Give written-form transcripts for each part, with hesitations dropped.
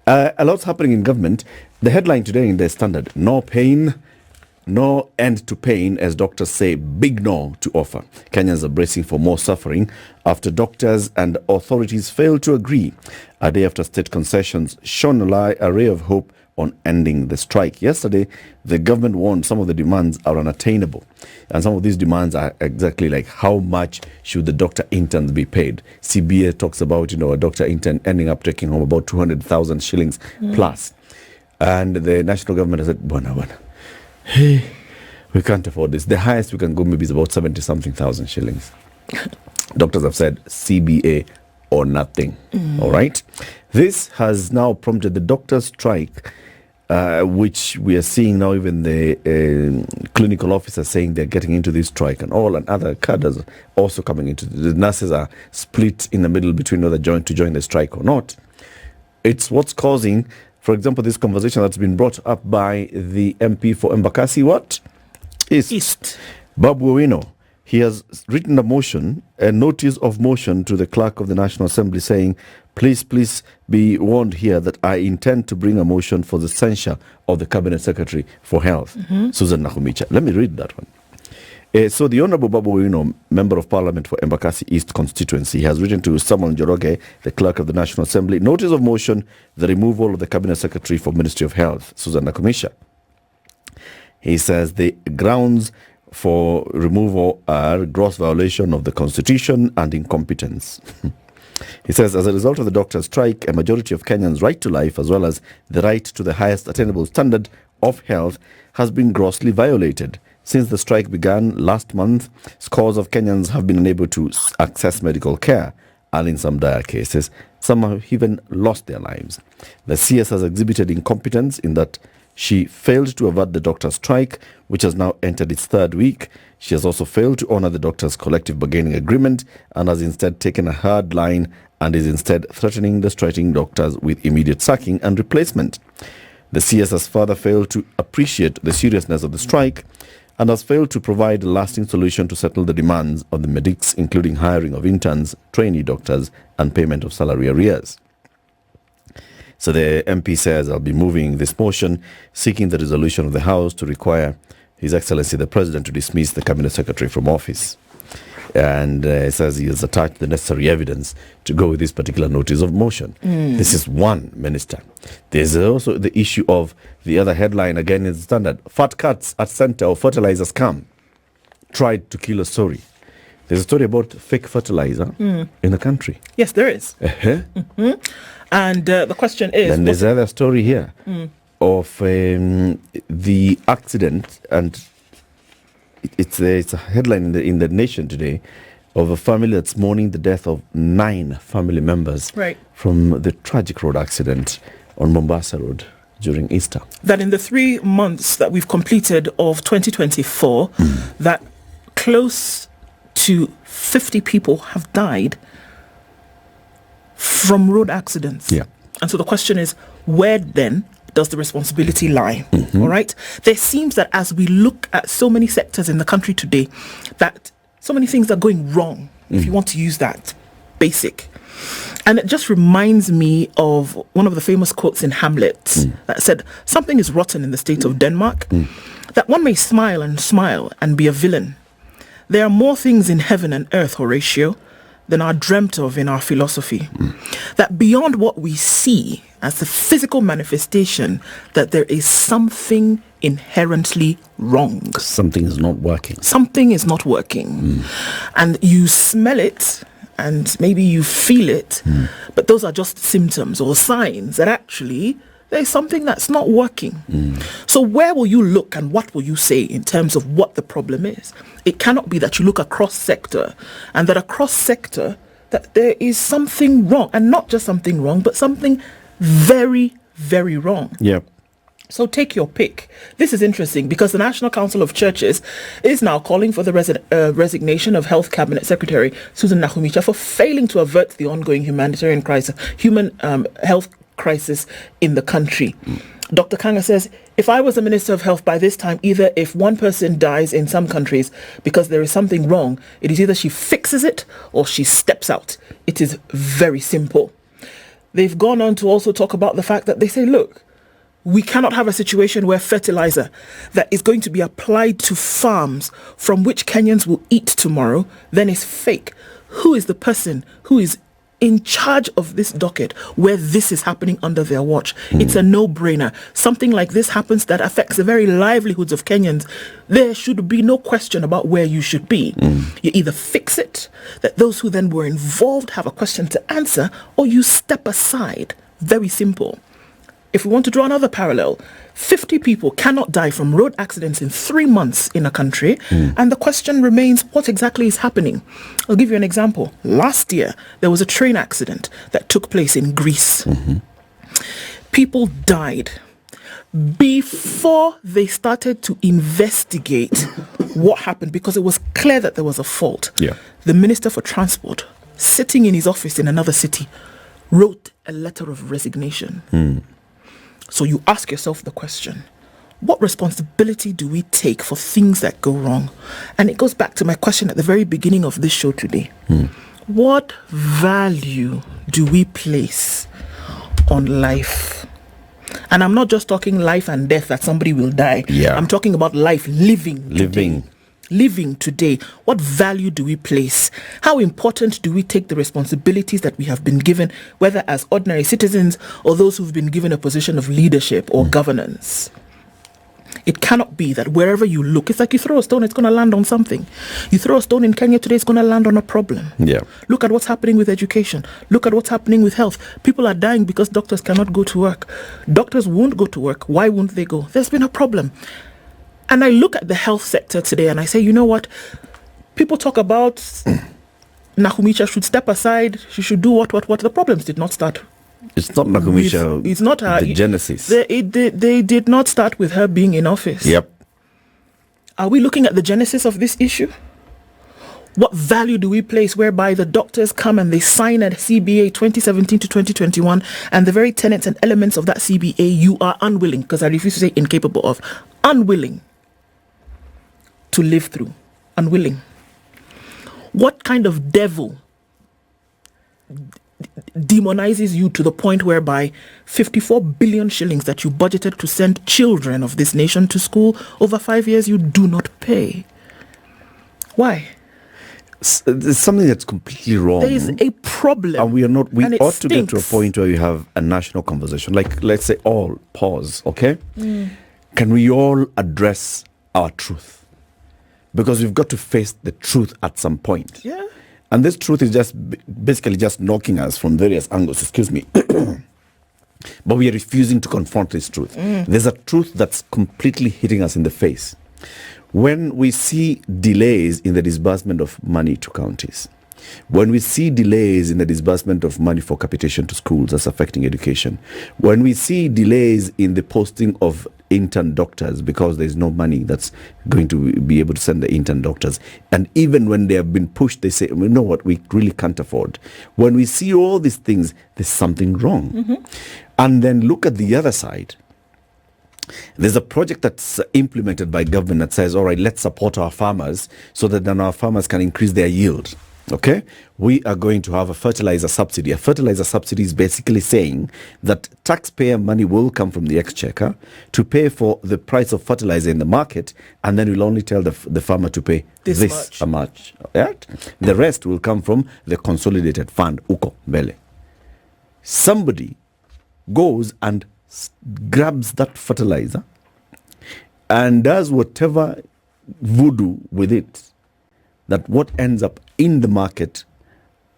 A lot's happening in government. The headline today in the Standard: no pain, no end to pain, as doctors say big no to offer. Kenyans are bracing for more suffering after doctors and authorities failed to agree a day after state concessions shone a ray of hope on ending the strike. Yesterday, the government warned some of the demands are unattainable. And some of these demands are exactly like how much should the doctor interns be paid. CBA talks about, a doctor intern ending up taking home about 200,000 shillings plus. And the national government has said, Bwana, hey, we can't afford this. The highest we can go maybe is about 70-something thousand shillings. Doctors have said CBA or nothing. All right. This has now prompted the doctors' strike, which we are seeing now. Even the clinical officers saying they're getting into this strike, and other cadres also coming into the nurses are split in the middle between whether to join the strike or not. It's what's causing, for example, this conversation that's been brought up by the MP for Embakasi, East. Babu Owino. He has written a notice of motion to the clerk of the National Assembly saying, please be warned here that I intend to bring a motion for the censure of the Cabinet Secretary for Health, Susan Nakhumicha. Let me read that one. So the Honorable Babu Owino, Member of Parliament for Embakasi East constituency, has written to Samuel Njoroge, the clerk of the National Assembly, notice of motion, the removal of the Cabinet Secretary for Ministry of Health, Susan Nakhumicha. He says the grounds for removal are gross violation of the Constitution and incompetence. He says, as a result of the doctor's strike, a majority of Kenyans' right to life, as well as the right to the highest attainable standard of health, has been grossly violated. Since the strike began last month, scores of Kenyans have been unable to access medical care, and in some dire cases, some have even lost their lives. The CS has exhibited incompetence in that she failed to avert the doctor's strike, which has now entered its third week. She has also failed to honor the doctors' collective bargaining agreement and has instead taken a hard line and is instead threatening the striking doctors with immediate sacking and replacement. The CS has further failed to appreciate the seriousness of the strike and has failed to provide a lasting solution to settle the demands of the medics, including hiring of interns, trainee doctors, and payment of salary arrears. So the MP says, I'll be moving this motion, seeking the resolution of the House to require His Excellency the President to dismiss the Cabinet Secretary from office. And says he has attached the necessary evidence to go with this particular notice of motion. This is one minister. There's also the issue of the other headline, again in the Standard: fat cats at center of fertilizer scam tried to kill a story. There's a story about fake fertilizer in the country. Yes, there is. And the question is... And there's another story here of the accident, and it's a headline in the Nation today, of a family that's mourning the death of 9 family members from the tragic road accident on Mombasa Road during Easter. That in the 3 months that we've completed of 2024, that close to 50 people have died from road accidents. Yeah. And so the question is, where then does the responsibility lie? All right. There seems that as we look at so many sectors in the country today, that so many things are going wrong, if you want to use that basic. And it just reminds me of one of the famous quotes in Hamlet that said, something is rotten in the state of Denmark, that one may smile and be a villain. There are more things in heaven and earth, Horatio, than are dreamt of in our philosophy. That beyond what we see as the physical manifestation, that there is something inherently wrong. Something is not working. Something is not working. And you smell it, and maybe you feel it, but those are just symptoms or signs that actually there's something that's not working. So where will you look and what will you say in terms of what the problem is? It cannot be that you look across sector and that across sector that there is something wrong, and not just something wrong, but something very, very wrong. Yeah. So take your pick. This is interesting because the National Council of Churches is now calling for the resignation of Health Cabinet Secretary Susan Nakhumicha for failing to avert the ongoing humanitarian crisis, health crisis in the country. Dr. Kanga says, if I was a Minister of Health by this time, either if one person dies in some countries because there is something wrong, it is either she fixes it or she steps out. It is very simple. They've gone on to also talk about the fact that they say, look, we cannot have a situation where fertilizer that is going to be applied to farms from which Kenyans will eat tomorrow then is fake. Who is the person who is in charge of this docket where this is happening under their watch? It's a no-brainer. Something like this happens that affects the very livelihoods of Kenyans. There should be no question about where you should be. You either fix it, that those who then were involved have a question to answer, or you step aside. Very simple. If we want to draw another parallel, 50 people cannot die from road accidents in 3 months in a country, and the question remains, what exactly is happening? I'll give you an example. Last year, there was a train accident that took place in Greece. People died before they started to investigate what happened, because it was clear that there was a fault. The Minister for Transport, sitting in his office in another city, wrote a letter of resignation. So you ask yourself the question, what responsibility do we take for things that go wrong? And it goes back to my question at the very beginning of this show today. What value do we place on life? And I'm not just talking life and death, that somebody will die. I'm talking about life, living today. What value do we place? How important do we take the responsibilities that we have been given, whether as ordinary citizens or those who've been given a position of leadership or governance? It cannot be that wherever you look, it's like you throw a stone, it's going to land on something. You throw a stone in Kenya today, it's going to land on a problem. Look at what's happening with education. Look at what's happening with health. People are dying because doctors cannot go to work. Doctors won't go to work. Why won't they go? There's been a problem. And I look at the health sector today and I say, you know what? People talk about Nakumicha should step aside. She should do what? The problems did not start. It's not Nakumicha. It's not her. The genesis. They did not start with her being in office. Are we looking at the genesis of this issue? What value do we place whereby the doctors come and they sign a CBA 2017 to 2021, and the very tenets and elements of that CBA you are unwilling, because I refuse to say incapable of, unwilling to live through? Unwilling. What kind of devil demonizes you to the point whereby 54 billion shillings that you budgeted to send children of this nation to school over 5 years you do not pay? Why? There's something that's completely wrong. There is a problem. And we ought to get to a stinks. point where you have a national conversation. Like, let's say all pause, okay? Can we all address our truth? Because we've got to face the truth at some point. And this truth is just basically just knocking us from various angles, excuse me. But we are refusing to confront this truth. There's a truth that's completely hitting us in the face. When we see delays in the disbursement of money to counties, when we see delays in the disbursement of money for capitation to schools that's affecting education, when we see delays in the posting of intern doctors because there's no money that's going to be able to send the intern doctors, and even when they have been pushed, they say, you know what, we really can't afford. When we see all these things, there's something wrong. And then look at the other side. There's a project that's implemented by government that says, all right, let's support our farmers so that then our farmers can increase their yield. Okay, we are going to have a fertilizer subsidy. A fertilizer subsidy is basically saying that taxpayer money will come from the exchequer to pay for the price of fertilizer in the market, and then we'll only tell the farmer to pay this much. Right? The rest will come from the consolidated fund, Uko Bele. Somebody goes and grabs that fertilizer and does whatever voodoo with it, that what ends up in the market,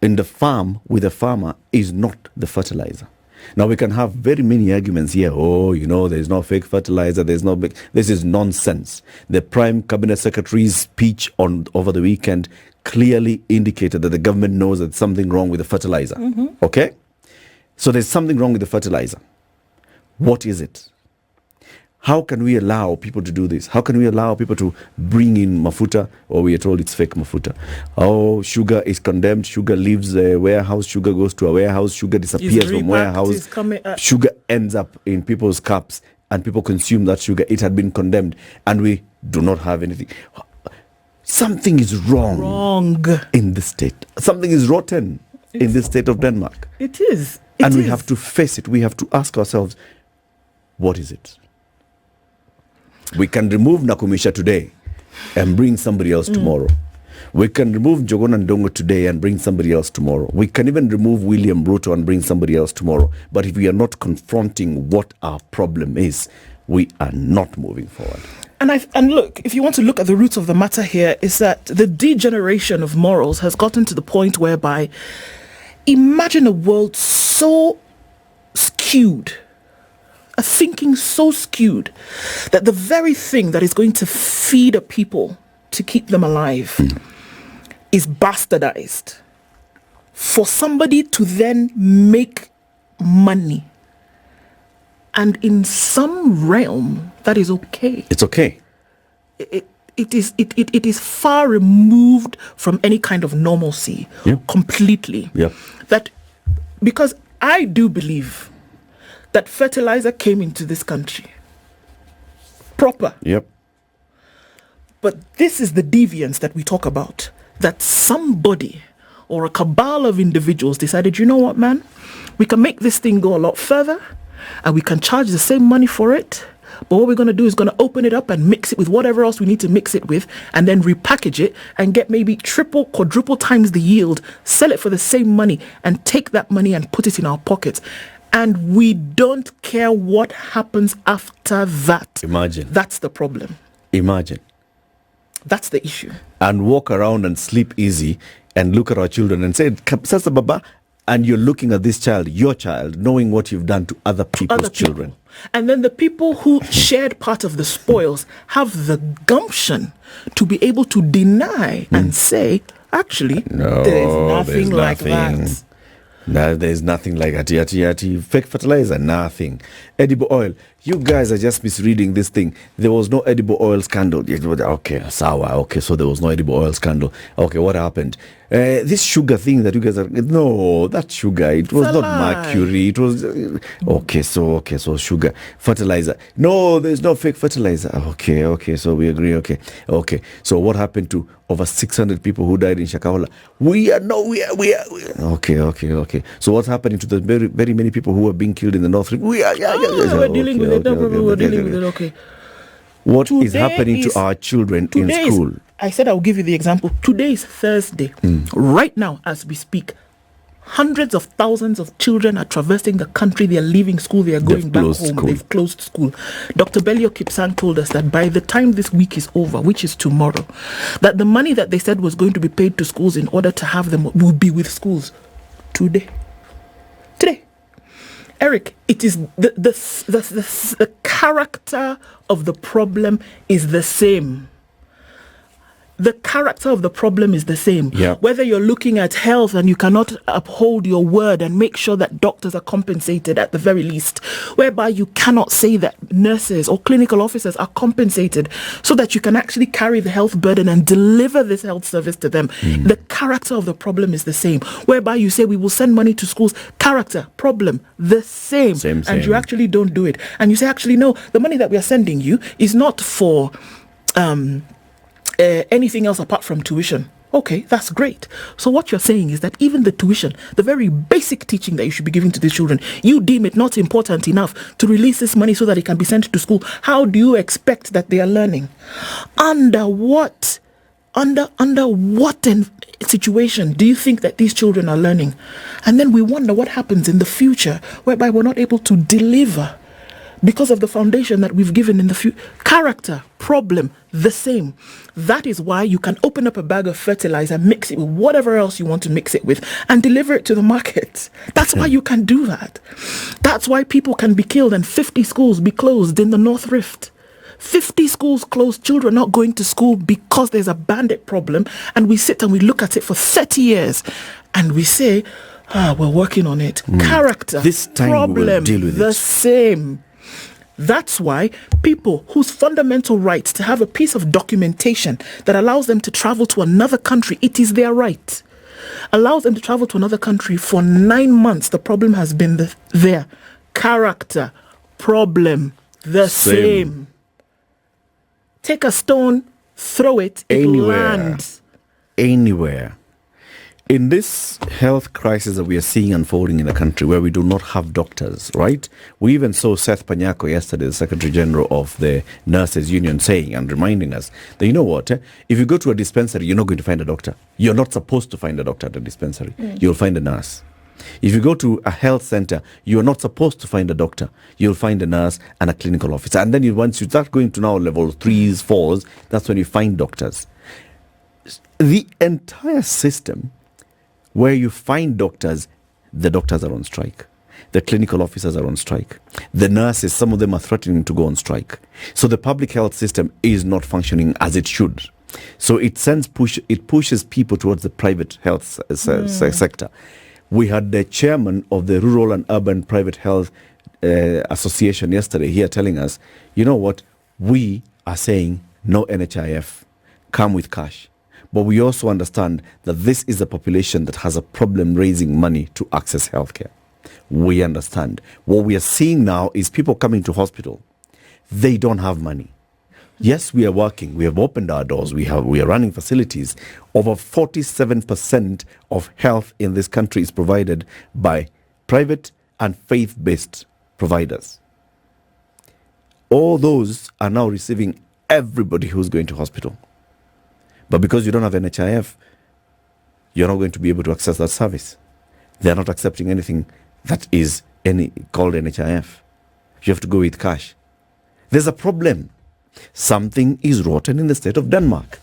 in the farm, with the farmer is not the fertilizer. Now, we can have very many arguments here. Oh, you know, there's no fake fertilizer. There's no big... This is nonsense. The Prime Cabinet Secretary's speech over the weekend clearly indicated that the government knows that something wrong with the fertilizer. Okay? So there's something wrong with the fertilizer. What is it? How can we allow people to do this? How can we allow people to bring in mafuta, or we are told it's fake mafuta? Oh, sugar is condemned. Sugar leaves a warehouse. Sugar goes to a warehouse. Sugar disappears from warehouse. Sugar ends up in people's cups, and people consume that sugar. It had been condemned, and we do not have anything. Something is wrong in the state. Something is rotten in the state of Denmark. It is. And we have to face it. We have to ask ourselves, what is it? We can remove Nakumisha today and bring somebody else tomorrow. We can remove Jogon Ndongo today and bring somebody else tomorrow. We can even remove William Ruto and bring somebody else tomorrow. But if we are not confronting what our problem is, we are not moving forward. And look, if you want to look at the roots of the matter here, is that the degeneration of morals has gotten to the point whereby, imagine a world so skewed, a thinking so skewed, that the very thing that is going to feed a people to keep them alive is bastardized for somebody to then make money. And in some realm, that is okay. It's okay. It is far removed from any kind of normalcy, completely. Yep. That, because I do believe that fertilizer came into this country proper. Yep. But this is the deviance that we talk about. That somebody or a cabal of individuals decided, you know what, man? We can make this thing go a lot further and we can charge the same money for it. But what we're going to do is going to open it up and mix it with whatever else we need to mix it with, and then repackage it and get maybe triple, quadruple times the yield, sell it for the same money, and take that money and put it in our pockets. And we don't care what happens after that. Imagine. That's the problem. Imagine. That's the issue. And walk around and sleep easy and look at our children and say, Sasa Baba, and you're looking at this child, your child, knowing what you've done to other people's children. And then the people who shared part of the spoils have the gumption to be able to deny and say, actually, no, there's nothing like that. No, there's nothing like ati fake fertilizer, nothing. Edible oil. You guys are just misreading this thing. There was no edible oil scandal. Okay, sour. Okay, so there was no edible oil scandal. Okay, what happened? This sugar thing that you guys are... No, that sugar. It was not mercury. It was... Okay, so sugar. Fertilizer. No, there's no fake fertilizer. Okay, so we agree. Okay. So what happened to over 600 people who died in Shakahola? We are... Okay. So what's happening to the very, very many people who are being killed in the North? We're dealing with it. No problem. We're dealing with it. Okay. What is happening to our children in school? I said I'll give you the example. Today is Thursday. Right now, as we speak, hundreds of thousands of children are traversing the country. They are leaving school. They are going back home. School. They've closed school. Dr. Belio Kipsang told us that by the time this week is over, which is tomorrow, that the money that they said was going to be paid to schools in order to have them will be with schools today. Eric, it is the character of the problem is the same. The character of the problem is the same. Yeah. Whether you're looking at health and you cannot uphold your word and make sure that doctors are compensated at the very least, whereby you cannot say that nurses or clinical officers are compensated so that you can actually carry the health burden and deliver this health service to them. The character of the problem is the same. Whereby you say we will send money to schools. Character, problem, the same. And you actually don't do it. And you say, actually, no, the money that we are sending you is not for... anything else apart from tuition. Okay, that's great. So what you're saying is that even the tuition, the very basic teaching that you should be giving to these children, you deem it not important enough to release this money so that it can be sent to school. How do you expect that they are learning? Under what situation do you think that these children are learning? And then we wonder what happens in the future, whereby we're not able to deliver because of the foundation that we've given in the future. Character, problem, the same. That is why you can open up a bag of fertilizer, mix it with whatever else you want to mix it with, and deliver it to the market. That's why you can do that. That's why people can be killed and 50 schools be closed in the North Rift. 50 schools closed, children not going to school because there's a bandit problem, and we sit and we look at it for 30 years and we say, we're working on it. Character, this time problem, we'll deal with the same. That's why people whose fundamental right to have a piece of documentation that allows them to travel to another country, it is their right, allows them to travel to another country for 9 months, the problem has been there. Character, problem, the same. Take a stone, throw it, it lands. Anywhere. In this health crisis that we are seeing unfolding in the country, where we do not have doctors, right? We even saw Seth Panyako yesterday, the Secretary General of the Nurses Union, saying and reminding us that, you know what, if you go to a dispensary, you're not going to find a doctor. You're not supposed to find a doctor at a dispensary. You'll find a nurse. If you go to a health center, you're not supposed to find a doctor. You'll find a nurse and a clinical officer. And then once you start going to now level 3s, 4s, that's when you find doctors. The entire system where you find doctors, the doctors are on strike. The clinical officers are on strike. The nurses, some of them are threatening to go on strike. So the public health system is not functioning as it should. So it pushes people towards the private health sector. We had the chairman of the Rural and Urban Private Health Association yesterday here telling us, you know what, we are saying no NHIF, come with cash. But we also understand that this is a population that has a problem raising money to access healthcare. We understand. What we are seeing now is people coming to hospital. They don't have money. Yes, we are working. We have opened our doors. We are running facilities. Over 47% of health in this country is provided by private and faith-based providers. All those are now receiving everybody who's going to hospital. But because you don't have NHIF, you're not going to be able to access that service. They're not accepting anything that is called NHIF. You have to go with cash. There's a problem. Something is rotten in the state of Denmark.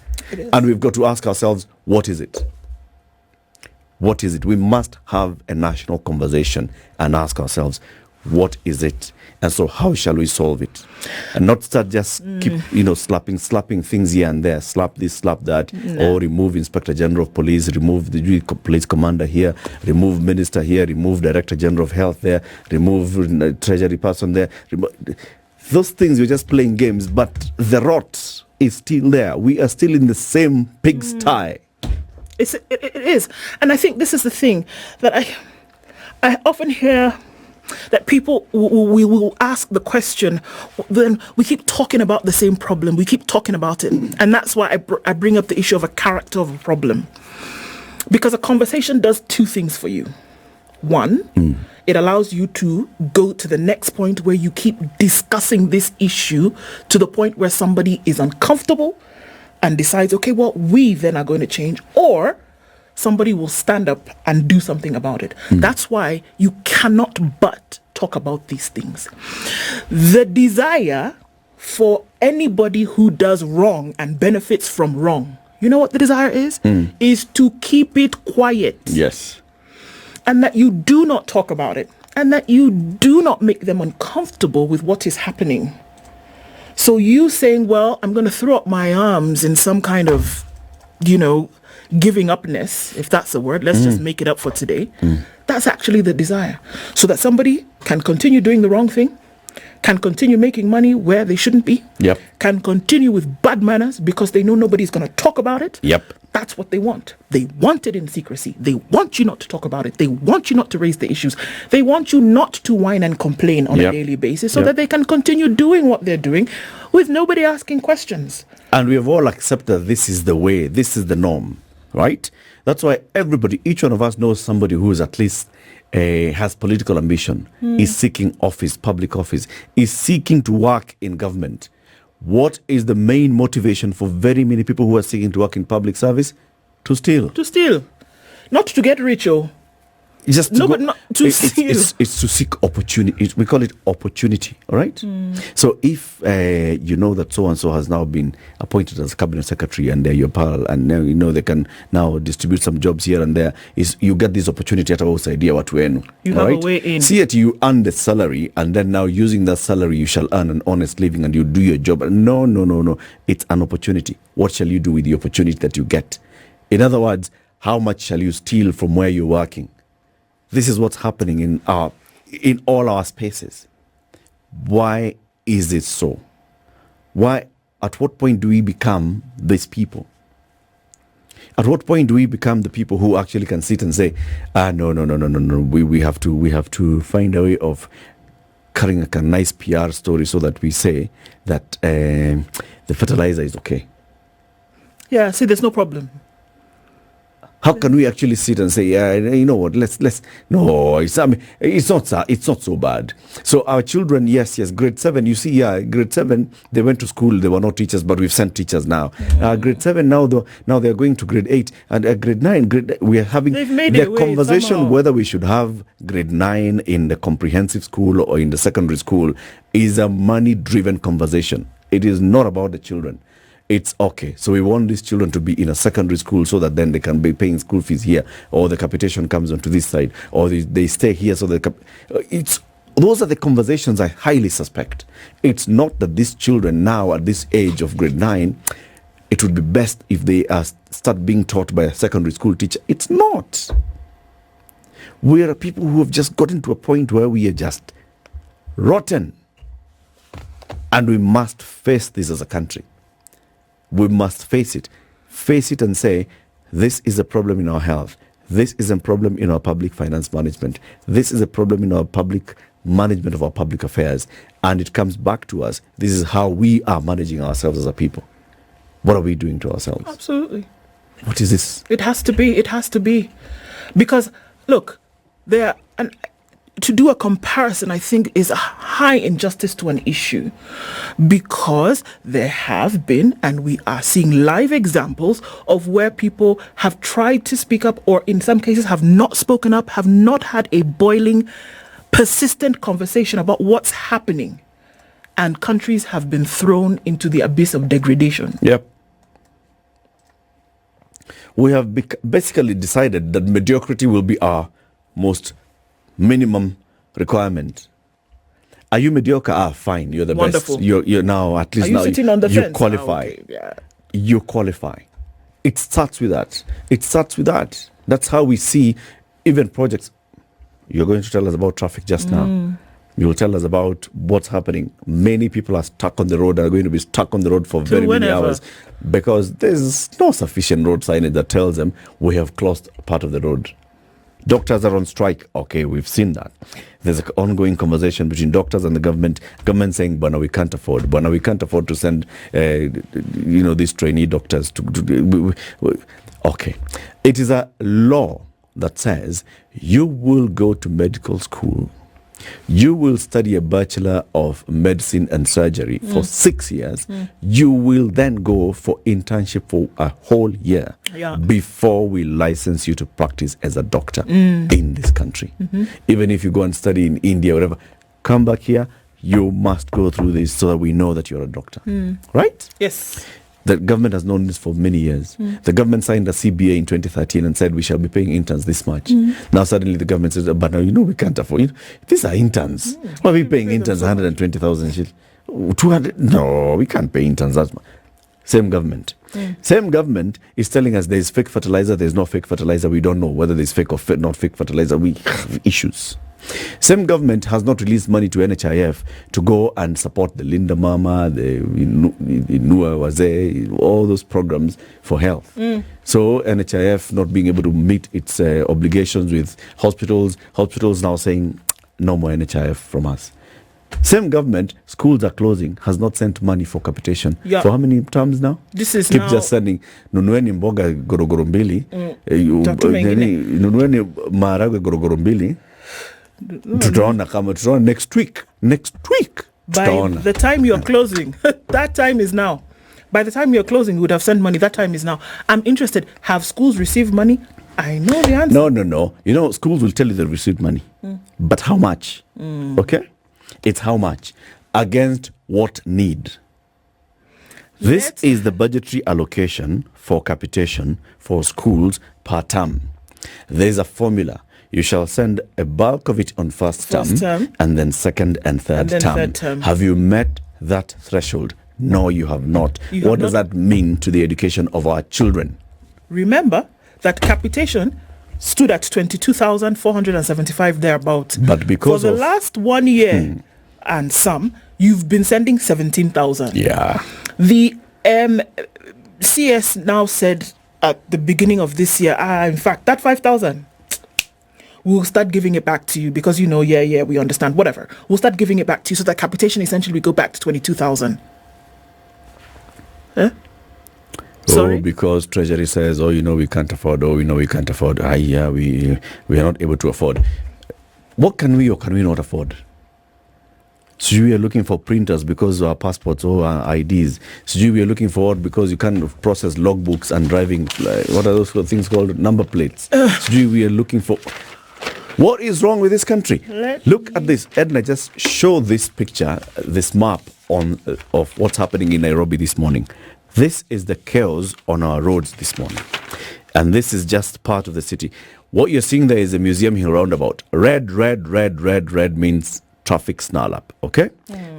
And we've got to ask ourselves, what is it? What is it? We must have a national conversation and ask ourselves, what is it? And so how shall we solve it? And not start just keep, slapping things here and there, slap this, slap that, or remove Inspector General of Police, remove the police commander here, remove minister here, remove Director General of Health there, remove treasury person there. Those things, we're just playing games, but the rot is still there. We are still in the same pigsty. It is. And I think this is the thing that I often hear, that people we will ask the question, then we keep talking about the same problem, we keep talking about it, and that's why I bring up the issue of a character of a problem, because a conversation does two things for you. One, it allows you to go to the next point where you keep discussing this issue to the point where somebody is uncomfortable and decides, okay, well, we then are going to change, or somebody will stand up and do something about it. That's why you cannot but talk about these things. The desire for anybody who does wrong and benefits from wrong, you know what the desire is? Is to keep it quiet. Yes. And that you do not talk about it. And that you do not make them uncomfortable with what is happening. So you saying, well, I'm going to throw up my arms in some kind of, giving upness, if that's a word, let's just make it up for today. That's actually the desire. So that somebody can continue doing the wrong thing, can continue making money where they shouldn't be, can continue with bad manners because they know nobody's going to talk about it. That's what they want. They want it in secrecy. They want you not to talk about it. They want you not to raise the issues. They want you not to whine and complain on a daily basis so that they can continue doing what they're doing with nobody asking questions. And we have all accepted this is the way, this is the norm, right? That's why everybody, each one of us knows somebody who is at least has political ambition, is seeking office, public office, is seeking to work in government. What is the main motivation for very many people who are seeking to work in public service? To steal. To steal. Not to get rich, Just to but not to steal. It's to seek opportunity. We call it opportunity, all right? So if you know that so-and-so has now been appointed as cabinet secretary and they're your pal, and now they can now distribute some jobs here and there, you get this opportunity at our idea what we earn. You have a way in. See it, you earn the salary, and then now using that salary you shall earn an honest living and you do your job. No. It's an opportunity. What shall you do with the opportunity that you get? In other words, how much shall you steal from where you're working? This is what's happening in all our spaces. Why is it so? Why? At what point do we become these people? At what point do we become the people who actually can sit and say, no. We have to find a way of carrying a nice PR story so that we say that the fertilizer is okay. Yeah, see, there's no problem. How can we actually sit and say, yeah, you know what? Let's. No, it's not so bad. So our children, yes, grade 7. You see, grade 7. They went to school. They were not teachers, but we've sent teachers now. Grade 7 now they're going to grade 8 and grade 9. We are having the conversation whether we should have grade 9 in the comprehensive school or in the secondary school is a money-driven conversation. It is not about the children. It's okay. So we want these children to be in a secondary school so that then they can be paying school fees here, or the capitation comes onto this side, or they stay here. So those are the conversations I highly suspect. It's not that these children now at this age of grade 9, it would be best if they start being taught by a secondary school teacher. It's not. We are people who have just gotten to a point where we are just rotten. And we must face this as a country. We must face it and say, this is a problem in our health. This is a problem in our public finance management. This is a problem in our public management of our public affairs. And it comes back to us. This is how we are managing ourselves as a people. What are we doing to ourselves? Absolutely. What is this? It has to be. Because, look, to do a comparison, I think, is a high injustice to an issue, because there have been, and we are seeing live examples of where people have tried to speak up, or in some cases have not spoken up, have not had a boiling, persistent conversation about what's happening, and countries have been thrown into the abyss of degradation. Yep. We have basically decided that mediocrity will be our most minimum requirement. Are you mediocre? Fine, you're the Wonderful. best. You're now, at least Are you now sitting on the you fence? qualify. Okay, yeah. You qualify. It starts with that. That's how we see even projects. You're going to tell us about traffic just now. You'll tell us about what's happening. Many people are stuck on the road, are going to be stuck on the road for very many hours because there's no sufficient road signage that tells them we have closed part of the road. Doctors are on strike. Okay, we've seen that. There's an ongoing conversation between doctors and the government. Government saying, "But we can't afford. But we can't afford to send, these trainee doctors to." Okay, it is a law that says you will go to medical school. You will study a Bachelor of Medicine and Surgery for 6 years. You will then go for internship for a whole year before we license you to practice as a doctor in this country. Even if you go and study in India, whatever, come back here, you must go through this so that we know that you're a doctor. Right? Yes. The government has known this for many years. The government signed a CBA in 2013 and said we shall be paying interns this much. Now suddenly the government says, but now we can't afford. These are interns. Why are we paying interns 120,000 shillings? 200? No, we can't pay interns that much. Same government. Same government is telling us there's fake fertilizer, there's no fake fertilizer. We don't know whether there's fake or not fake fertilizer. We have issues. Same government has not released money to NHIF to go and support the Linda Mama, the Inua Wazee, all those programs for health. So NHIF not being able to meet its obligations with hospitals now saying no more NHIF from us. Same government, schools are closing, has not sent money for capitation. For how many terms now? This is keep now just sending nunueni mboga gorogoro mbili, nunueni maharagwe gorogoro mbili. Tutaona next week. By the time you're closing, that time is now. By the time you're closing, you would have sent money. That time is now. I'm interested. Have schools received money? I know the answer. No. Schools will tell you they received money. But how much? Okay? It's how much. Against what need? This is the budgetary allocation for capitation for schools per term. There's a formula. You shall send a bulk of it on first term and then second and third term. Have you met that threshold? No, you have not. What does that mean to the education of our children? Remember that capitation stood at 22,475 thereabouts. But because for the last 1 year and some, you've been sending 17,000. Yeah. The CS now said at the beginning of this year, in fact, that 5,000, we'll start giving it back to you because, we understand, whatever. We'll start giving it back to you so that capitation essentially will go back to 22,000. So Sorry? Because Treasury says, we can't afford, we can't afford. We are not able to afford. What can we or can we not afford? So we are looking for printers because our passports or our IDs. So we are looking for because you can't process logbooks and driving. What are those things called? Number plates. So we are looking for. What is wrong with this country? Look at this. Edna, just show this picture, this map of what's happening in Nairobi this morning. This is the chaos on our roads this morning. And this is just part of the city. What you're seeing there is a Museum Hill roundabout. Red means traffic snarl up, okay?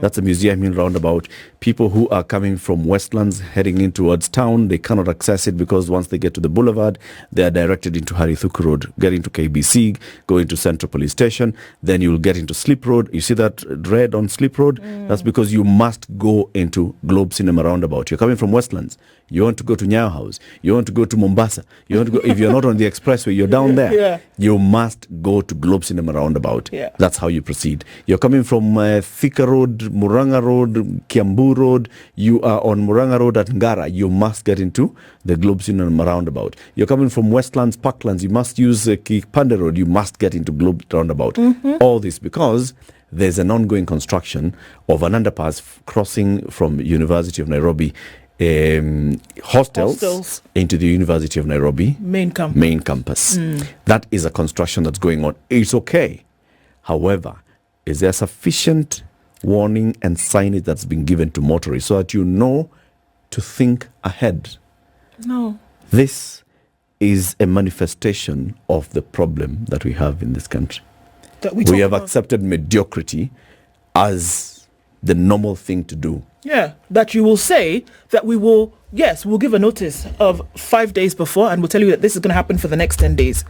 That's a Museum Hill roundabout. People who are coming from Westlands heading in towards town, they cannot access it because once they get to the boulevard, they are directed into Harithuku Road, get into KBC, go into Central Police Station, then you'll get into Slip Road. You see that red on Slip Road? That's because you must go into Globe Cinema roundabout. You're coming from Westlands. You want to go to Nyayo House. You want to go to Mombasa. You want to go, if you're not on the expressway, you're down there. Yeah. You must go to Globe Cinema roundabout. Yeah. That's how you proceed. You're coming from Thika Road, Muranga Road, Kiambu Road. You are on Muranga Road at Ngara. You must get into the Globe Cinema roundabout. You're coming from Westlands, Parklands. You must use Kipande Road. You must get into Globe roundabout. All this because there's an ongoing construction of an underpass crossing from University of Nairobi hostels into the University of Nairobi main campus. That is a construction that's going on. It's okay. However, is there sufficient warning and signage that's been given to motorists so that you know to think ahead? No. This is a manifestation of the problem that we have in this country. We have accepted mediocrity as the normal thing to do. Yeah, that you will say that we'll give a notice of 5 days before and we'll tell you that this is going to happen for the next 10 days.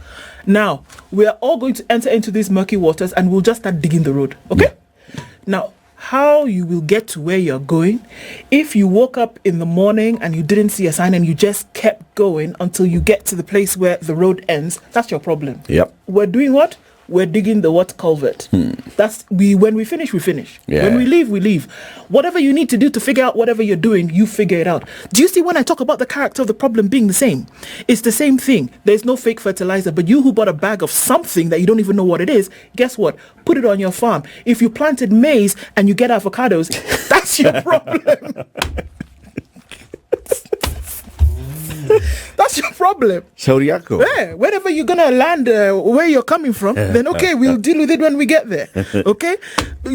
Now, we are all going to enter into these murky waters and we'll just start digging the road. Okay? Yeah. Now, how you will get to where you're going, if you woke up in the morning and you didn't see a sign and you just kept going until you get to the place where the road ends, that's your problem. Yep. We're doing what? We're digging the what culvert. When we finish, we finish. Yeah. When we leave, we leave. Whatever you need to do to figure out whatever you're doing, you figure it out. Do you see when I talk about the character of the problem being the same? It's the same thing. There's no fake fertilizer, but you who bought a bag of something that you don't even know what it is, guess what? Put it on your farm. If you planted maize and you get avocados, that's your problem. That's your problem. Shauriako. Yeah, wherever you're gonna land, where you're coming from, then okay, we'll deal with it when we get there. Okay,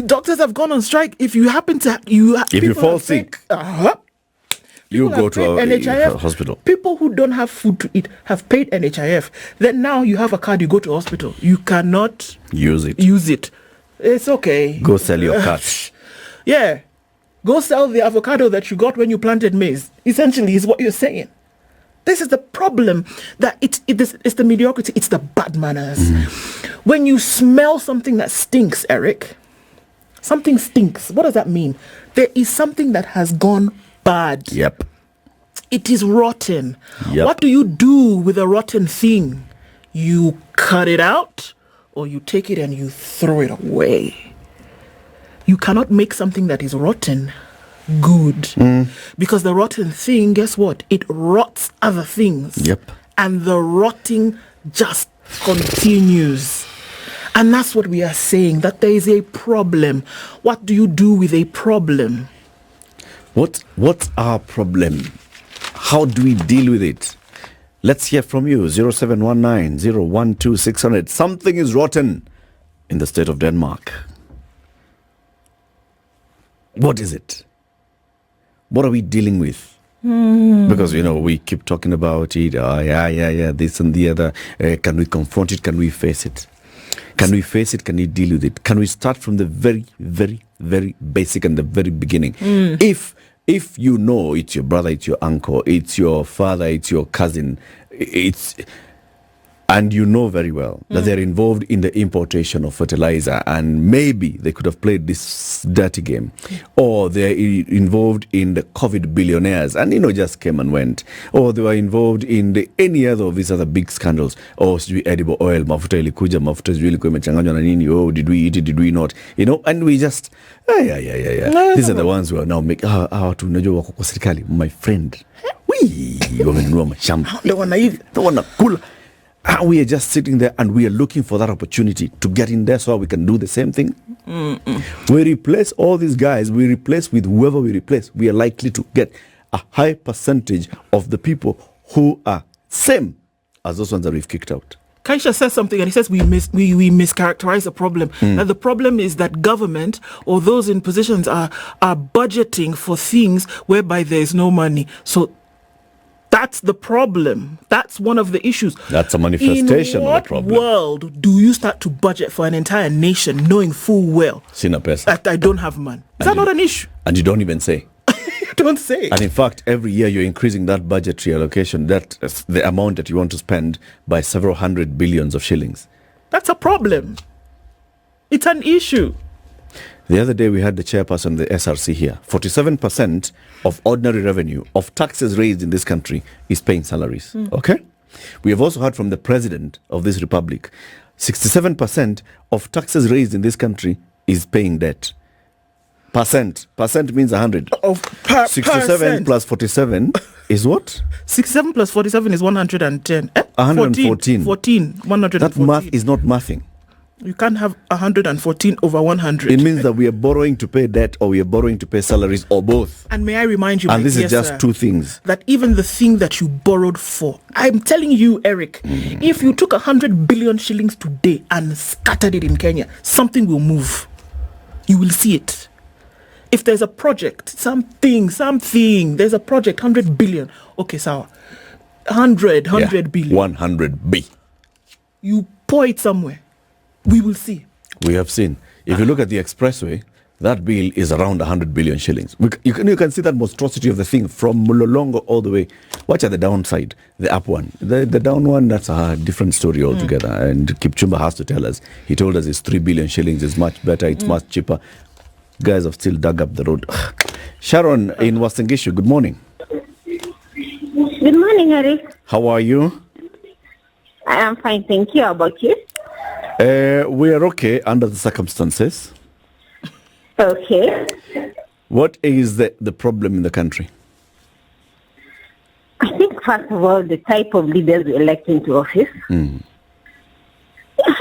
doctors have gone on strike. If you happen to, if you fall sick, you go to a hospital. People who don't have food to eat have paid NHIF. Then now you have a card, you go to hospital. You cannot use it. It's okay. Go sell your cat. Yeah, go sell the avocado that you got when you planted maize. Essentially, is what you're saying. This is the problem, that it's the mediocrity, it's the bad manners. When you smell something that stinks, Eric, something stinks. What does that mean? There is something that has gone bad. Yep. It is rotten. Yep. What do you do with a rotten thing? You cut it out or you take it and you throw it away. You cannot make something that is rotten good, because the rotten thing, guess what? It rots other things. Yep. And the rotting just continues. And that's what we are saying, that there is a problem. What do you do with a problem? What's our problem? How do we deal with it? Let's hear from you. 0719 012 600. Something is rotten in the state of Denmark. What is it? What are we dealing with? Because, we keep talking about it. This and the other. Can we confront it? Can we face it? Can we face it? Can we deal with it? Can we start from the very, very, very basic and the very beginning? If you know it's your brother, it's your uncle, it's your father, it's your cousin, and you know very well that they're involved in the importation of fertilizer, and maybe they could have played this dirty game, or they're involved in the COVID billionaires and just came and went, or they were involved in any other of these other big scandals, or edible oil, mafuta ilikuja, mafuta ilikuwa imechanganywa na nini, oh, did we eat it, did we not, and we just these are the ones who are now making watu unajua wako kwa serikali, my friend. wamenunua mashamba. They wanna eat. They wanna kula. And we are just sitting there and we are looking for that opportunity to get in there so we can do the same thing. We replace all these guys, we replace with whoever we replace. We are likely to get a high percentage of the people who are same as those ones that we've kicked out. Kaisha says something and he says we mischaracterize the problem. That the problem is that government or those in positions are budgeting for things whereby there is no money. So that's the problem. That's one of the issues. That's a manifestation of the problem. In what world do you start to budget for an entire nation knowing full well that I don't have money? Is that not an issue? And you don't even say. Don't say. And in fact, every year you're increasing that budgetary allocation, that the amount that you want to spend by several hundred billions of shillings. That's a problem. It's an issue. The other day we had the chairperson of the SRC here. 47% of ordinary revenue of taxes raised in this country is paying salaries. Okay? We have also heard from the president of this republic. 67% of taxes raised in this country is paying debt. Percent means 100. 67 plus 47 is what? 67 plus 47 is 110. 114. 114. That math is not mathing. You can't have 114 over 100. It means that we are borrowing to pay debt or we are borrowing to pay salaries or both. And may I remind you, and this is just two things. That even the thing that you borrowed for, I'm telling you, Eric, if you took 100 billion shillings today and scattered it in Kenya, something will move. You will see it. If there's a project, something, there's a project, 100 billion. Okay, so 100 billion. 100 B. You pour it somewhere. We will see. We have seen. If you look at the expressway, that bill is around 100 billion shillings. You can see that monstrosity of the thing from Mulolongo all the way. Watch at the downside, the up one. The down one, that's a different story altogether. And Kipchumba has to tell us. He told us it's 3 billion shillings. It's much better. It's much cheaper. Guys have still dug up the road. Sharon in Wasingishu, good morning. Good morning, Harry. How are you? I am fine, thank you. How about you? We are okay under the circumstances. Okay. What is the problem in the country? I think, first of all, the type of leaders we elect into office. I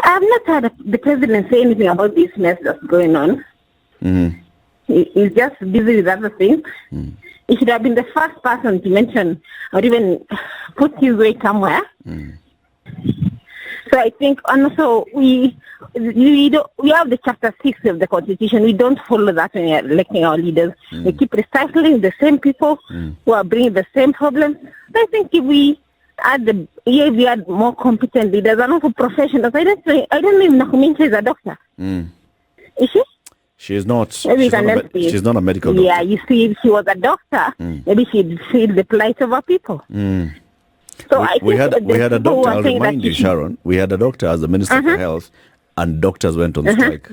have not heard the president say anything about this mess that's going on. He's just busy with other things. He should have been the first person to mention or even put his weight somewhere. So I think, and also we have the chapter 6 of the Constitution. We don't follow that when we are electing our leaders. We keep recycling the same people who are bringing the same problems. So I think if we had more competent leaders and also professionals, I don't know if Nakumincha is a doctor. Is she? She is not. She's not a medical doctor. Yeah, you see, if she was a doctor, maybe she'd feel the plight of our people. So we had a doctor, I'll remind you, Sharon, we had a doctor as the Minister for Health, and doctors went on strike.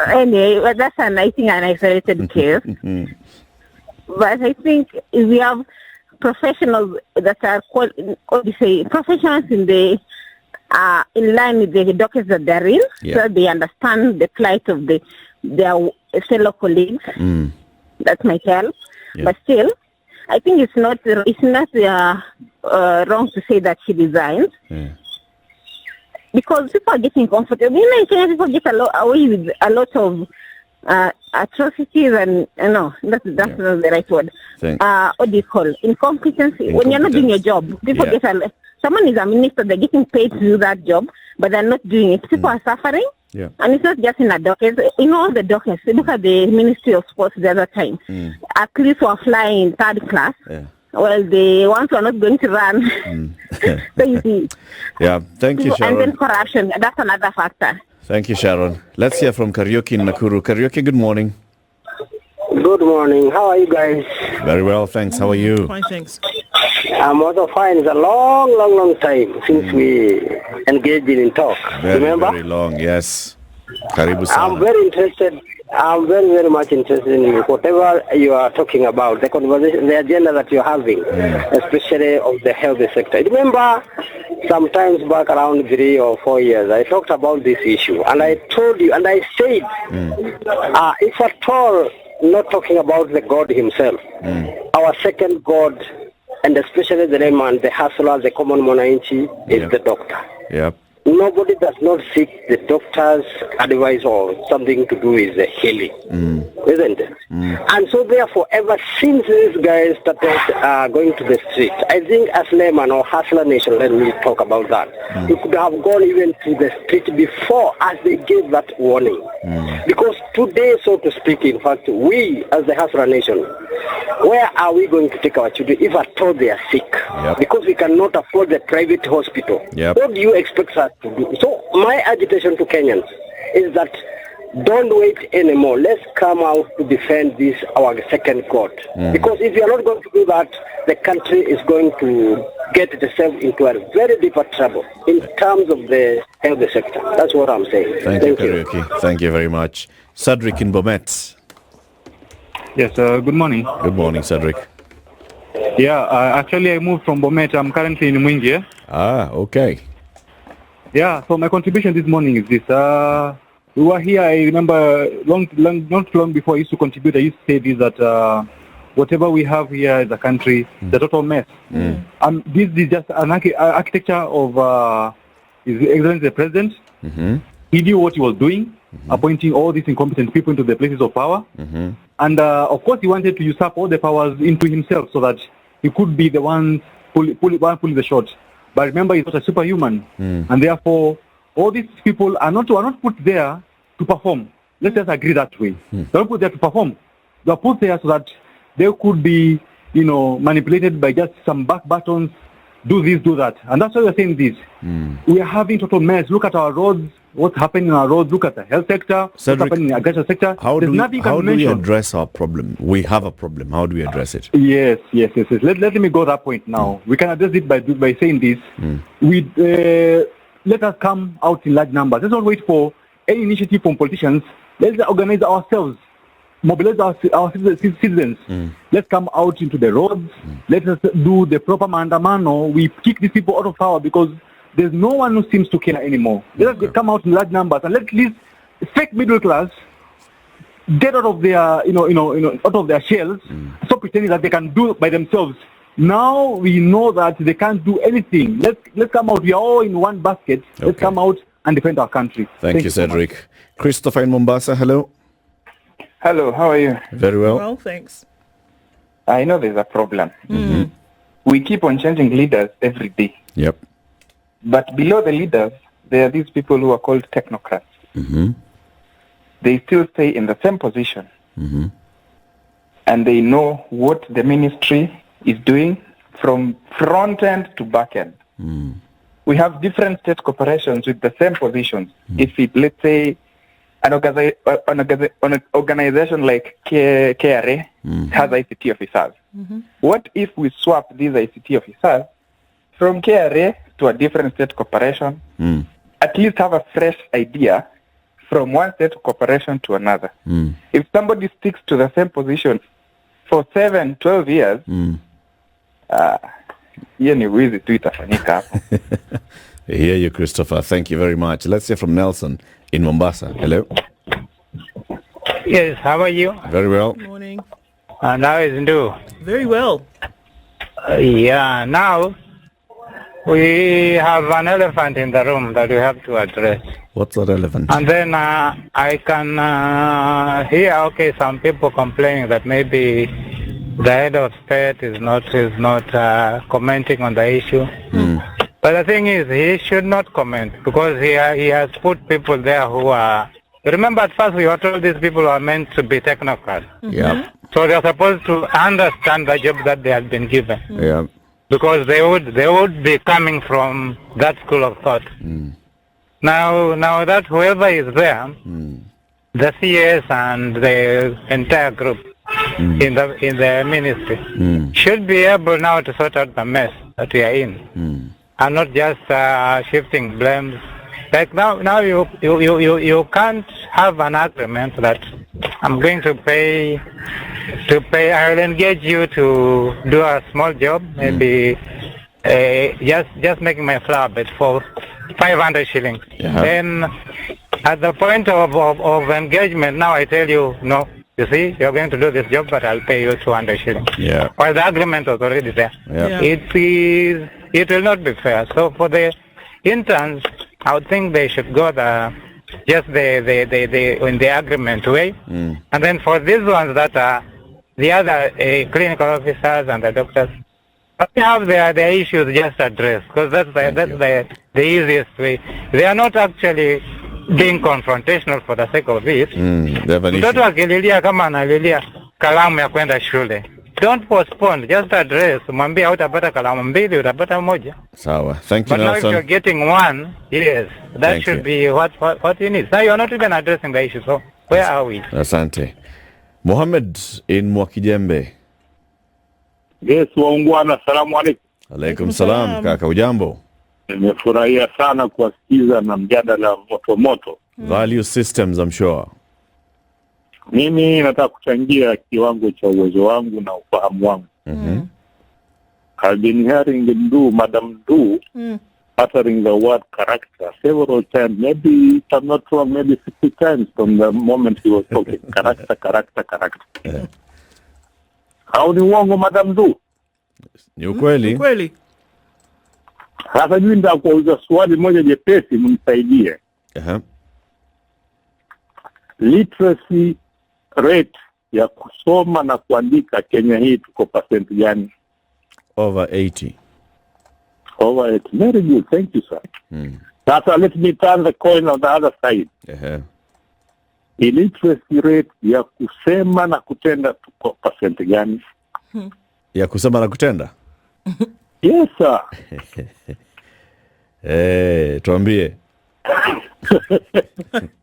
Anyway, well, that's an isolated case. But I think if we have professionals that are professionals in line with the doctors that they're in, so they understand the plight of their fellow colleagues. That might help. But still, I think it's not wrong to say that she resigns. Because people are getting comfortable. You know, in Kenya, people get away with a lot of atrocities and, that's not the right word. What do you call incompetency? When you're not doing your job, people get someone is a minister, they're getting paid to do that job, but they're not doing it. People are suffering. And it's not just in a docket. In all the dockets, look at the Ministry of Sports the other time. Athletes were flying in third class. Well, the ones who are not going to run. So you see. Thank you, Sharon. And then corruption, that's another factor. Thank you, Sharon. Let's hear from Karaoke in Nakuru. Karaoke, good morning. Good morning. How are you guys? Very well, thanks. How are you? Fine, thanks. I'm also fine. It's a long time since we engaged in talk. Remember? Very long, yes. Karibu sana. I'm very interested. I'm very much interested in whatever you are talking about, the conversation, the agenda that you're having, especially of the health sector. Remember, sometimes back around 3 or 4 years, I talked about this issue, and I told you, and I said, if at all not talking about the God himself. Our second God, and especially the layman, the hustler, the common mwananchi, is the doctor. Yep. Nobody does not seek the doctor's advice or something to do with the healing, isn't it? And so therefore, ever since these guys started going to the street, I think as layman or hustler nation, let me talk about that. We could have gone even to the street before as they gave that warning. Because today, so to speak, in fact, we as the hustler nation, where are we going to take our children if at all they are sick? Because we cannot afford the private hospital. What do you expect us to do? So my agitation to Kenyans is that don't wait anymore. Let's come out to defend this, our second God. Because if we are not going to do that, the country is going to get itself into a very deeper trouble in terms of the health sector. That's what I'm saying. Thank you, Kariuki. Thank you very much. Cedric in Bomet. Yes, good morning. Good morning, Cedric. Yeah, actually I moved from Bomet. I'm currently in Mwingi. Okay. Yeah, so my contribution this morning is this. We were here, I remember, not long before I used to contribute, I used to say this, that whatever we have here as a country, the total mess. This is just an architecture of His Excellency the President. He knew what he was doing, appointing all these incompetent people into the places of power. And of course he wanted to usurp all the powers into himself so that he could be the one pulling the shots. But remember, he's not a superhuman. And therefore, all these people are not put there to perform. Let's just agree that way. They're not put there to perform. They're put there so that they could be, manipulated by just some back buttons, do this, do that. And that's why we're saying this. We are having total mess. Look at our roads, what's happening in our roads. Look at the health sector, Cedric, what's happening in the agriculture sector. How do we address our problem? We have a problem. How do we address it? Yes. Let me go that point now. We can address it by saying this. Let us come out in large numbers. Let's not wait for any initiative from politicians. Let's organize ourselves, mobilize our citizens. Let's come out into the roads. Let us do the proper mandamano. We kick these people out of power because there's no one who seems to care anymore. Let us come out in large numbers and let at least fake middle class get out of their, out of their shells. Stop pretending that they can do it by themselves. Now we know that they can't do anything. Let's come out. We are all in one basket. Let's come out and defend our country. Thank you, Cedric. So Christopher in Mombasa, hello. Hello, how are you? Very well. Well, thanks. I know there's a problem. We keep on changing leaders every day. Yep. But below the leaders, there are these people who are called technocrats. They still stay in the same position. And they know what the ministry is doing from front end to back end. We have different state corporations with the same positions. If it, let's say, an organization like KRA has ICT officers. What if we swap these ICT officers from KRA to a different state corporation, at least have a fresh idea from one state corporation to another? If somebody sticks to the same position for 7, 12 years, hiyo ni wizi tu itafanyika hapo. I hear you, Christopher. Thank you very much. Let's hear from Nelson in Mombasa. Hello. Yes, how are you? Very well. Good morning. And how is Ndu? Very well. Yeah, now we have an elephant in the room that we have to address. What's that elephant? And then I can hear, some people complaining that maybe the head of state is not commenting on the issue. But the thing is, he should not comment because he has put people there who are... Remember, at first we were told these people are meant to be technocrats. Yeah. So they are supposed to understand the job that they have been given. Yeah. Because they would be coming from that school of thought. Now that whoever is there, the CS and the entire group in the ministry should be able now to sort out the mess that we are in, and not just shifting blames. Like now you can't have an agreement that I'm going to pay. I will engage you to do a small job, maybe just making my flower bed for 500 shillings. Then at the point of engagement, now I tell you, no, you see, you're going to do this job, but I'll pay you 200 shillings. Yeah. While the agreement was already there. Yeah. It will not be fair. So for the interns, I would think they should go in the agreement way. And then for these ones that are the other clinical officers and the doctors, they have their issues just addressed, because that's the easiest way. They are not actually being confrontational for the sake of it. Mtoto akililia kama analilia kalamu ya kwenda shule, don't postpone, just address. Mwambie utapata kalamu mbili, utapata moja. Sawa. Thank you, but now Nelson. if you're getting one, yes, that should be what you need. Now you're not even addressing the issue, so where are we? Asante. Mohammed in Mwakijembe. Yes, waungwana, salamu alaikum. Alaikum salam, kaka, ujambo? Nimefurahia sana kuwasikiza na mjadala moto. Value systems, I'm sure. Mimi nataka kuchangia kiwango cha uwezo wangu na ufahamu wangu. I've been hearing Madam Du uttering the word character several times, maybe, if I'm not wrong, maybe 50 times from the moment he was talking. Character. Yeah. How ni uongo, Madam Du? Ni ukweli. Ukweli. Sasa mimi nitakuuliza swali moja jepesi, mnisaidie. Literacy rate ya kusoma na kuandika Kenya hii tuko percent gani? Over 80. Over 80. Very good. Thank you, sir. Sasa let me turn the coin on the other side. Illiteracy rate ya kusema na kutenda tuko percent gani? Ya kusema na kutenda? Yes, sir. Tuambie.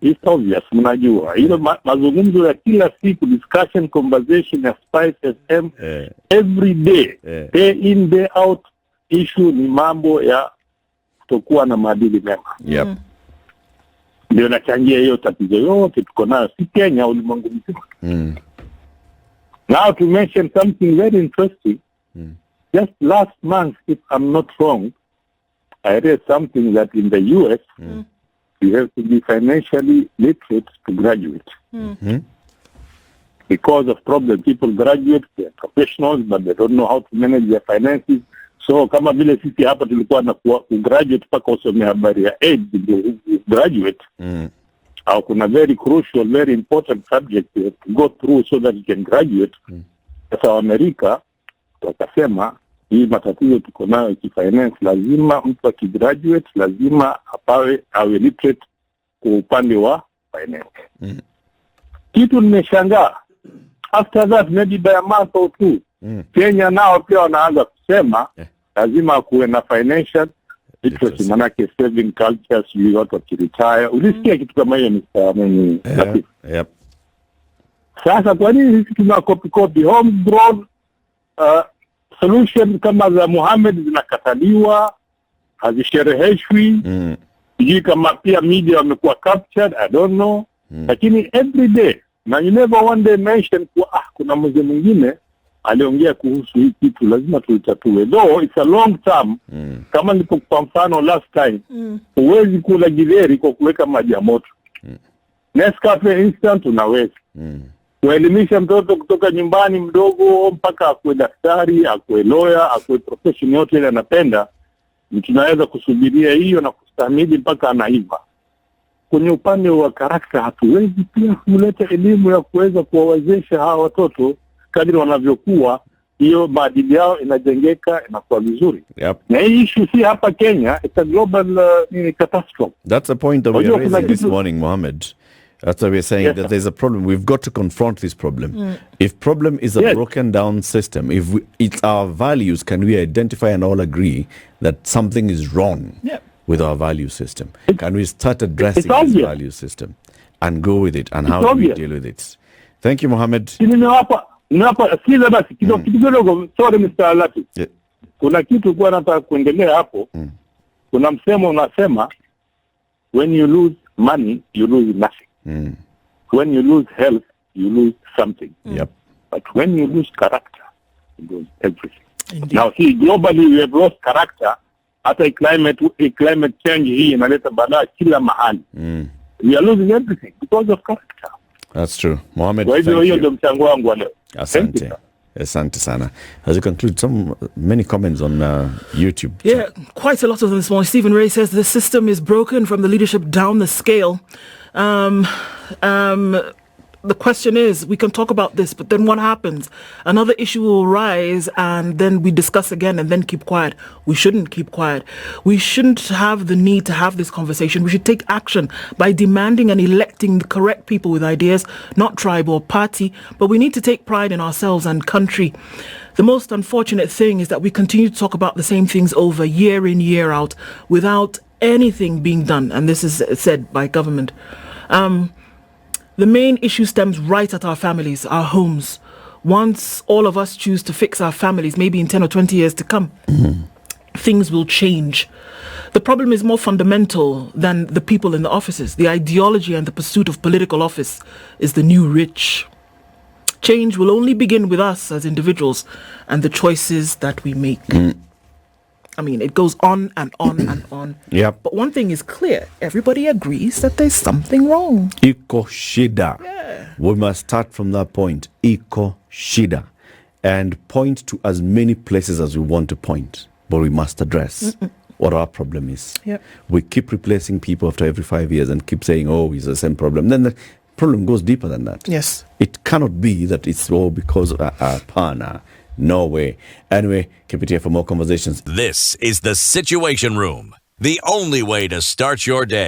It's obvious, mnajua. Hilo mazungumzo ya kila siku, discussion, conversation ya Spice FM, every day, day in, day out, issue ni mambo ya kutokuwa na maadili mema. Ndio nachangia hiyo tatizo yote tuko nayo, si Kenya, ulimwengu mzima. Now to mention something very interesting, just last month, if I'm not wrong, I read something that in the US, you have to be financially literate to graduate. Because of problems, people graduate, they're professionals, but they don't know how to manage their finances. So kama vile sisi hapa tulikuwa na graduate paka usome habari ya AIDS, graduate, au kuna very crucial, very important subject you have to go through so that you can graduate. Sasa Amerika wakasema hii matatizo tuko nayo kifinance, lazima mtu akigraduate lazima awe literate kwa upande wa finance. Kitu nimeshangaa, after that maybe by a month or two, Kenya nao pia wanaanza kusema lazima kuwe na financial literacy, manake saving culture, sijui watu wakiretire. Ulisikia kitu kama hiyo ni Sasa kwa nini sisi tuna copy homegrown solution kama za Mohammed zinakataliwa, hazishereheshwi, sijui kama pia media wamekuwa captured, I don't know. Lakini every day, na you never one day mention kuwa kuna mzee mwingine aliongea kuhusu hii kitu, lazima tulitatue. Though it's a long term, kama nilipokupa mfano last time, huwezi kula githeri kwa kuweka maji ya moto. Nescafe instant unaweza. Kuelimisha mtoto kutoka nyumbani mdogo mpaka akue daktari, akue lawyer, akue profession yote ile anapenda, tunaweza kusubiria hiyo na kustahimili mpaka anaiva. Kwenye upande wa karakta hatuwezi pia kuleta elimu ya kuweza kuwawezesha hawa watoto kadri wanavyokuwa, hiyo maadili yao inajengeka, inakuwa vizuri. Na hii issue si hapa Kenya, it's a global catastrophe. That's the point that we are raising this morning, Mohammed. That's why we're saying that there's a problem. We've got to confront this problem. If problem is a broken down system, if it's our values, can we identify and all agree that something is wrong with our value system? Can we start addressing this value system and go with it, and how do we deal with it? Thank you, Mohammed. Sikiza basi kidogo, sorry Mr. Alati. Kuna kitu kwa nataka kuendelea hapo. Kuna msemo unasema, when you lose money, you lose nothing. When you lose health, you lose something. But when you lose character, you lose everything. Indeed. Now see, globally we have lost character. Hata climate change hii inaleta balaa kila mahali. We are losing everything because of character. That's true. Mohammed, Kwa hivyo thank hiyo you. ndio mchango wangu wa leo. Thank you, Asante. sir. Asante sana. As we conclude, many comments on YouTube. Yeah, quite a lot of them this morning. Stephen Ray says the system is broken from the leadership down the scale. The question is, we can talk about this, but then what happens? Another issue will rise and then we discuss again and then keep quiet. We shouldn't keep quiet. We shouldn't have the need to have this conversation. We should take action by demanding and electing the correct people with ideas, not tribe or party, but we need to take pride in ourselves and country. The most unfortunate thing is that we continue to talk about the same things over year in, year out without anything being done. And this is said by government. The main issue stems right at our families, our homes. Once all of us choose to fix our families, maybe in 10 or 20 years to come, things will change. The problem is more fundamental than the people in the offices. The ideology and the pursuit of political office is the new rich. Change will only begin with us as individuals and the choices that we make. I mean, it goes on and on and on. Yep. But one thing is clear. Everybody agrees that there's something wrong. Iko shida. Yeah. We must start from that point. Iko shida. And point to as many places as we want to point. But we must address what our problem is. Yep. We keep replacing people after every 5 years and keep saying, oh, it's the same problem. Then the problem goes deeper than that. Yes. It cannot be that it's all because of our partner. No way. Anyway, keep it here for more conversations. This is the Situation Room, the only way to start your day.